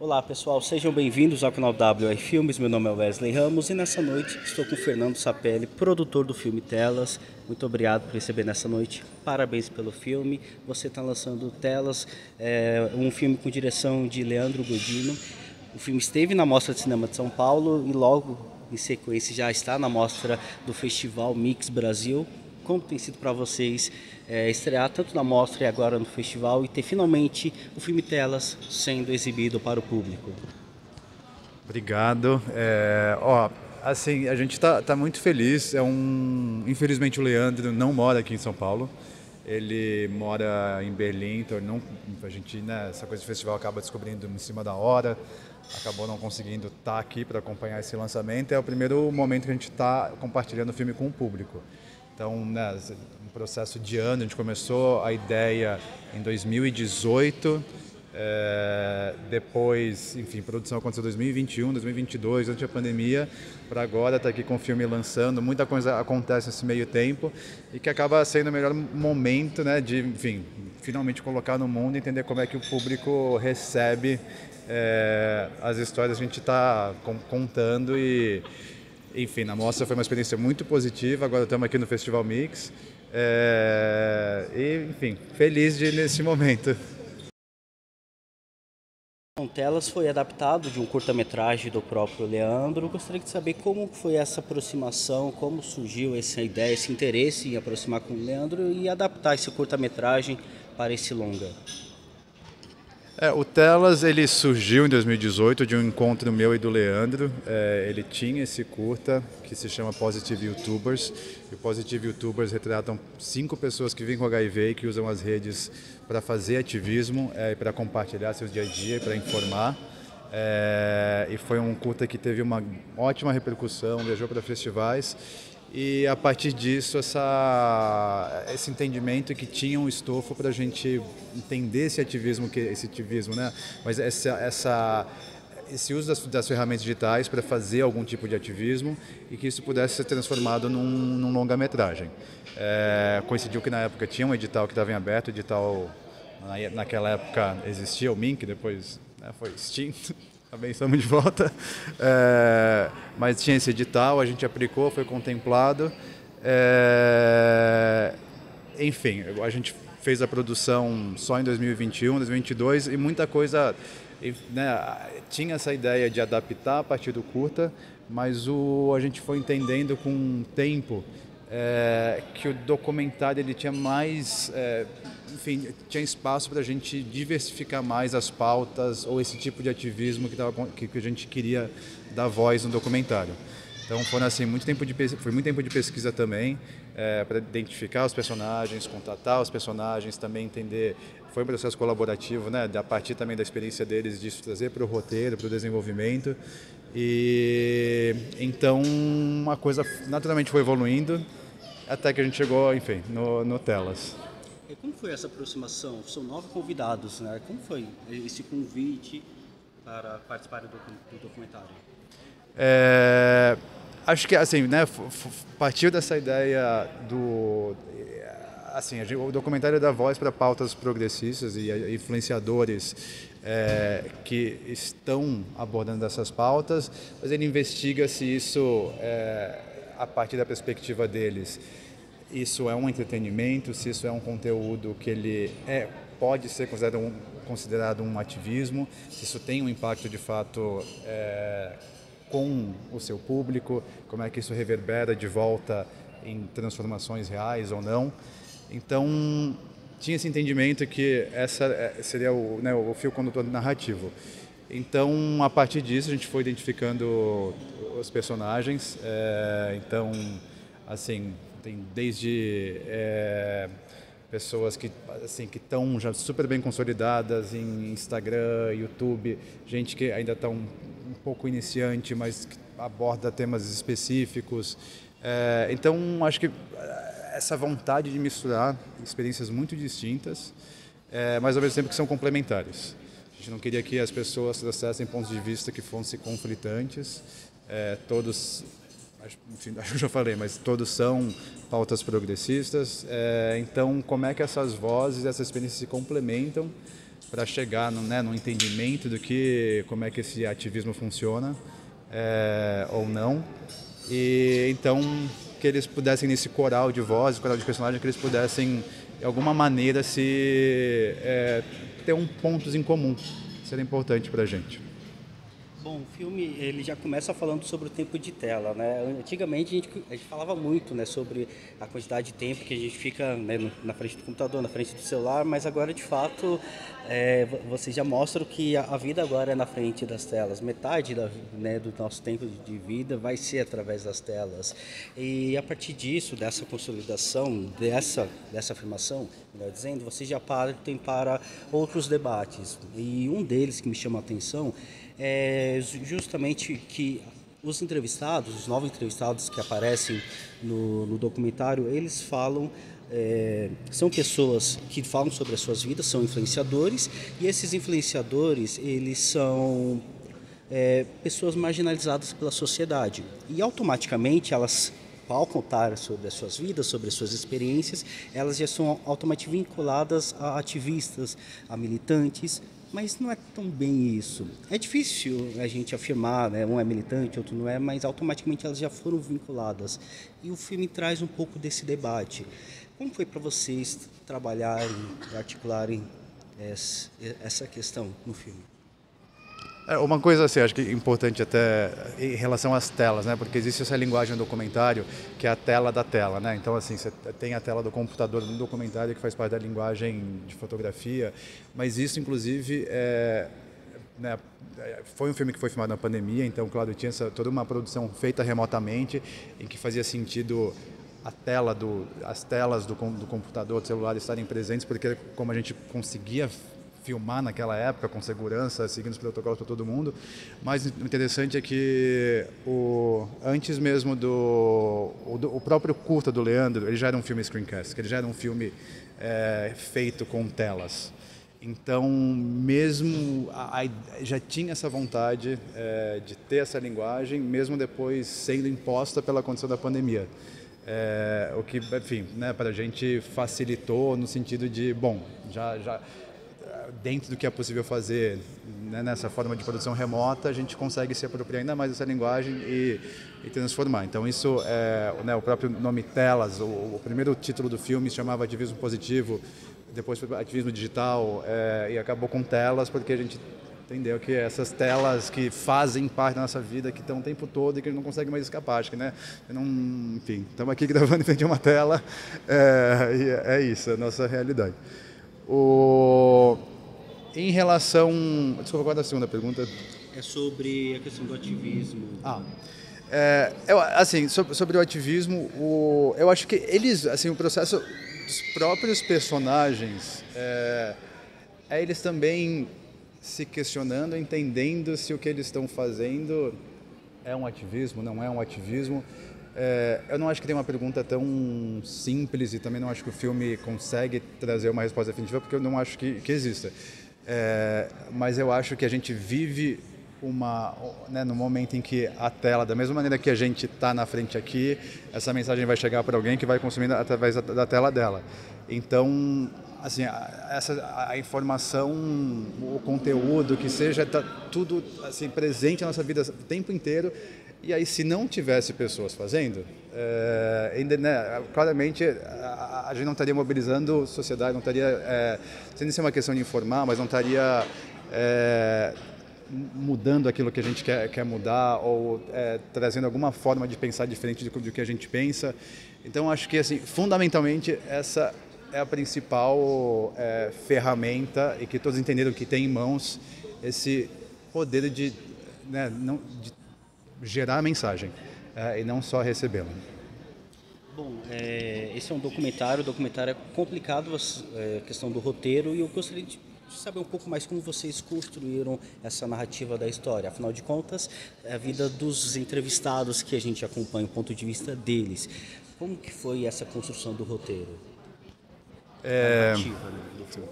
Olá pessoal, sejam bem-vindos ao canal WR Filmes, meu nome é Wesley Ramos e nessa noite estou com o Fernando Sapelli, produtor do filme Telas. Muito obrigado por receber nessa noite, parabéns pelo filme. Você está lançando Telas, um filme com direção de Leandro Godino. O filme esteve na Mostra de Cinema de São Paulo e logo em sequência já está na Mostra do Festival Mix Brasil. Como tem sido para vocês estrear tanto na mostra e agora no festival e ter finalmente o filme Telas sendo exibido para o público? Obrigado. Assim, a gente tá muito feliz. Infelizmente o Leandro não mora aqui em São Paulo. Ele mora em Berlim, então a gente, né, essa coisa de festival acaba descobrindo em cima da hora. Acabou não conseguindo estar aqui para acompanhar esse lançamento. É o primeiro momento que a gente está compartilhando o filme com o público. Então, né, um processo de ano, a gente começou a ideia em 2018, depois, enfim, produção aconteceu em 2021, 2022, durante a pandemia, para agora estar aqui com o filme lançando. Muita coisa acontece nesse meio tempo e que acaba sendo o melhor momento, né, de, enfim, finalmente colocar no mundo e entender como é que o público recebe as histórias que a gente está contando e... Enfim, na mostra foi uma experiência muito positiva, agora estamos aqui no Festival Mix e, enfim, feliz nesse momento. Telas foi adaptado de um curta-metragem do próprio Leandro. Gostaria de saber como foi essa aproximação, como surgiu essa ideia, esse interesse em aproximar com o Leandro e adaptar esse curta-metragem para esse longa. O Telas ele surgiu em 2018 de um encontro meu e do Leandro. Ele tinha esse curta que se chama Positive YouTubers. E o Positive YouTubers retratam 5 pessoas que vivem com HIV e que usam as redes para fazer ativismo, para compartilhar seu dia a dia, para informar. E foi um curta que teve uma ótima repercussão, viajou para festivais. E a partir disso, esse entendimento que tinha um estofo para a gente entender esse ativismo, né? Mas esse uso das ferramentas digitais para fazer algum tipo de ativismo e que isso pudesse ser transformado num longa-metragem. Coincidiu que na época tinha um edital que estava em aberto, o edital naquela época existia, o Mink, depois, né, foi extinto. Também estamos de volta, mas tinha esse edital, a gente aplicou, foi contemplado, enfim, a gente fez a produção só em 2021, 2022 e muita coisa, né, tinha essa ideia de adaptar a partir do curta, mas a gente foi entendendo com o tempo que o documentário ele tinha mais, enfim, tinha espaço para a gente diversificar mais as pautas ou esse tipo de ativismo que a gente queria dar voz no documentário. Então foi muito tempo de pesquisa também, para identificar os personagens, contatar os personagens, também entender. Foi um processo colaborativo, né, a partir também da experiência deles, disso trazer para o roteiro, para o desenvolvimento. E então a coisa naturalmente foi evoluindo até que a gente chegou, enfim, no Telas. E como foi essa aproximação? São 9 convidados, né? Como foi esse convite para participar do documentário? Acho que, assim, né, partiu dessa ideia assim, o documentário dá voz para pautas progressistas e influenciadores que estão abordando essas pautas, mas ele investiga se isso, a partir da perspectiva deles, isso é um entretenimento, se isso é um conteúdo que ele pode ser considerado um ativismo, se isso tem um impacto de fato com o seu público, como é que isso reverbera de volta em transformações reais ou não. Então, tinha esse entendimento que essa seria o fio condutor narrativo. Então, a partir disso, a gente foi identificando os personagens. Então, assim, tem desde pessoas que estão já super bem consolidadas em Instagram, YouTube, gente que ainda está um pouco iniciante, mas que aborda temas específicos. Então, acho que essa vontade de misturar experiências muito distintas, mas ao mesmo tempo que são complementares. A gente não queria que as pessoas trouxessem pontos de vista que fossem conflitantes. Todos, enfim, acho que eu já falei, mas todos são pautas progressistas. Então, como é que essas vozes, essas experiências se complementam para chegar no entendimento como é que esse ativismo funciona ou não. E então que eles pudessem, nesse coral de vozes, coral de personagens, que eles pudessem de alguma maneira ter pontos em comum. Isso era importante para a gente. Bom, o filme ele já começa falando sobre o tempo de tela, né? Antigamente a gente falava muito, né, sobre a quantidade de tempo que a gente fica, né, na frente do computador, na frente do celular, mas agora de fato vocês já mostram que a vida agora é na frente das telas. Metade do nosso tempo de vida vai ser através das telas. E a partir disso, dessa consolidação, dessa afirmação, melhor dizendo, vocês já partem para outros debates. E um deles que me chama a atenção é justamente que os novos entrevistados que aparecem no documentário, eles falam, são pessoas que falam sobre as suas vidas, são influenciadores, e esses influenciadores, eles são pessoas marginalizadas pela sociedade. E automaticamente elas, ao contar sobre as suas vidas, sobre as suas experiências, elas já são automaticamente vinculadas a ativistas, a militantes. Mas não é tão bem isso. É difícil a gente afirmar, né, um é militante, outro não é, mas automaticamente elas já foram vinculadas. E o filme traz um pouco desse debate. Como foi para vocês trabalharem, articularem essa questão no filme? Uma coisa assim, acho que é importante até em relação às telas, né? Porque existe essa linguagem no documentário que é a tela da tela, né? Então assim, você tem a tela do computador no documentário que faz parte da linguagem de fotografia, mas isso inclusive né, foi um filme que foi filmado na pandemia, então claro, tinha toda uma produção feita remotamente em que fazia sentido as telas do computador, do celular estarem presentes, porque como a gente conseguia filmar naquela época com segurança, seguindo os protocolos para todo mundo, mas o interessante é que antes mesmo o próprio curta do Leandro, ele já era um filme screencast, ele já era um filme feito com telas. Então, mesmo já tinha essa vontade de ter essa linguagem, mesmo depois sendo imposta pela condição da pandemia. O que, enfim, né, para a gente facilitou no sentido de, bom, já dentro do que é possível fazer, né, nessa forma de produção remota, a gente consegue se apropriar ainda mais dessa linguagem e transformar. Então isso, né, o próprio nome Telas, o primeiro título do filme se chamava Ativismo Positivo, depois foi Ativismo Digital, e acabou com Telas porque a gente entendeu que essas telas que fazem parte da nossa vida, que estão o tempo todo e que a gente não consegue mais escapar, acho que, né? Enfim, estamos aqui gravando em frente a uma tela, e é isso, é a nossa realidade. Em relação... Desculpa, qual é a segunda pergunta? É sobre a questão do ativismo. Assim, sobre o ativismo, eu acho que eles, assim, o processo dos próprios personagens, eles também se questionando, entendendo se o que eles estão fazendo é um ativismo, não é um ativismo. Eu não acho que tem uma pergunta tão simples e também não acho que o filme consegue trazer uma resposta definitiva, porque eu não acho que exista. Mas eu acho que a gente vive né, no momento em que a tela, da mesma maneira que a gente está na frente aqui, essa mensagem vai chegar para alguém que vai consumir através da tela dela. Então, assim, a informação, o conteúdo, que seja, tá tudo assim, presente na nossa vida o tempo inteiro. E aí, se não tivesse pessoas fazendo, ainda, né, claramente a gente não estaria mobilizando a sociedade, não estaria, sem ser uma questão de informar, mas não estaria mudando aquilo que a gente quer mudar ou trazendo alguma forma de pensar diferente do que a gente pensa. Então, acho que, assim, fundamentalmente, essa é a principal ferramenta e que todos entenderam que tem em mãos esse poder de gerar a mensagem e não só recebê-la. Bom, esse é um documentário, o documentário é complicado, a questão do roteiro, e eu gostaria de saber um pouco mais como vocês construíram essa narrativa da história. Afinal de contas, é a vida dos entrevistados que a gente acompanha, o ponto de vista deles. Como que foi essa construção do roteiro? A narrativa, né, do filme.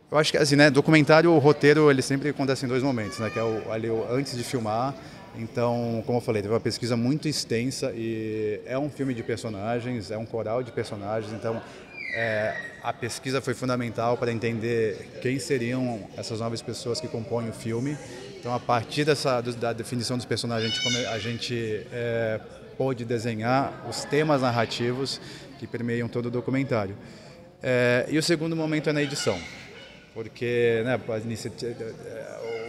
Eu acho que, assim, né, documentário, o roteiro, ele sempre acontece em dois momentos, né, que é antes de filmar. Então, como eu falei, teve uma pesquisa muito extensa e é um filme de personagens, é um coral de personagens, então A pesquisa foi fundamental para entender quem seriam essas novas pessoas que compõem o filme. Então, a partir da definição dos personagens, a gente pôde desenhar os temas narrativos que permeiam todo o documentário. E o segundo momento é na edição, porque né,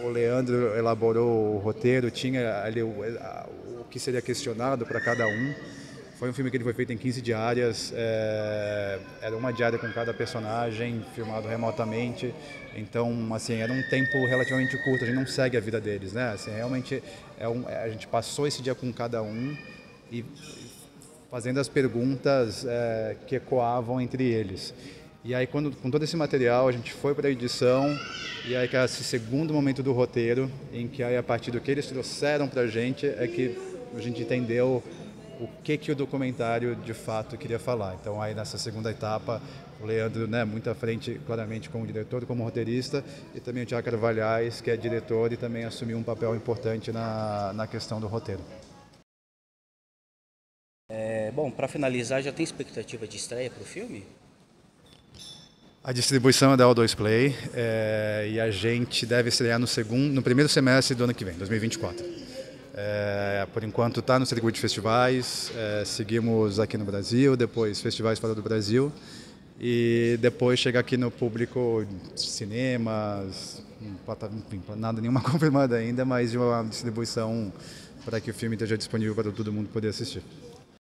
o Leandro elaborou o roteiro, tinha ali o que seria questionado para cada um. Foi um filme que ele foi feito em 15 diárias, era uma diária com cada personagem, filmado remotamente. Então, assim, era um tempo relativamente curto, a gente não segue a vida deles, né? Assim, realmente, a gente passou esse dia com cada um e fazendo as perguntas que ecoavam entre eles. E aí, com todo esse material, a gente foi para a edição, e aí que é esse segundo momento do roteiro, em que aí, a partir do que eles trouxeram para a gente, é que a gente entendeu o que o documentário de fato queria falar. Então aí nessa segunda etapa, o Leandro, né, muito à frente claramente como diretor, como roteirista, e também o Tiago Carvalhais, que é diretor e também assumiu um papel importante na questão do roteiro. Bom, para finalizar, já tem expectativa de estreia para o filme? A distribuição é da O2 Play e a gente deve estrear no primeiro semestre do ano que vem, 2024. Por enquanto está no circuito de festivais, seguimos aqui no Brasil, depois festivais fora do Brasil e depois chega aqui no público cinemas, enfim, nada nenhuma confirmada ainda, mas de uma distribuição para que o filme esteja disponível para todo mundo poder assistir.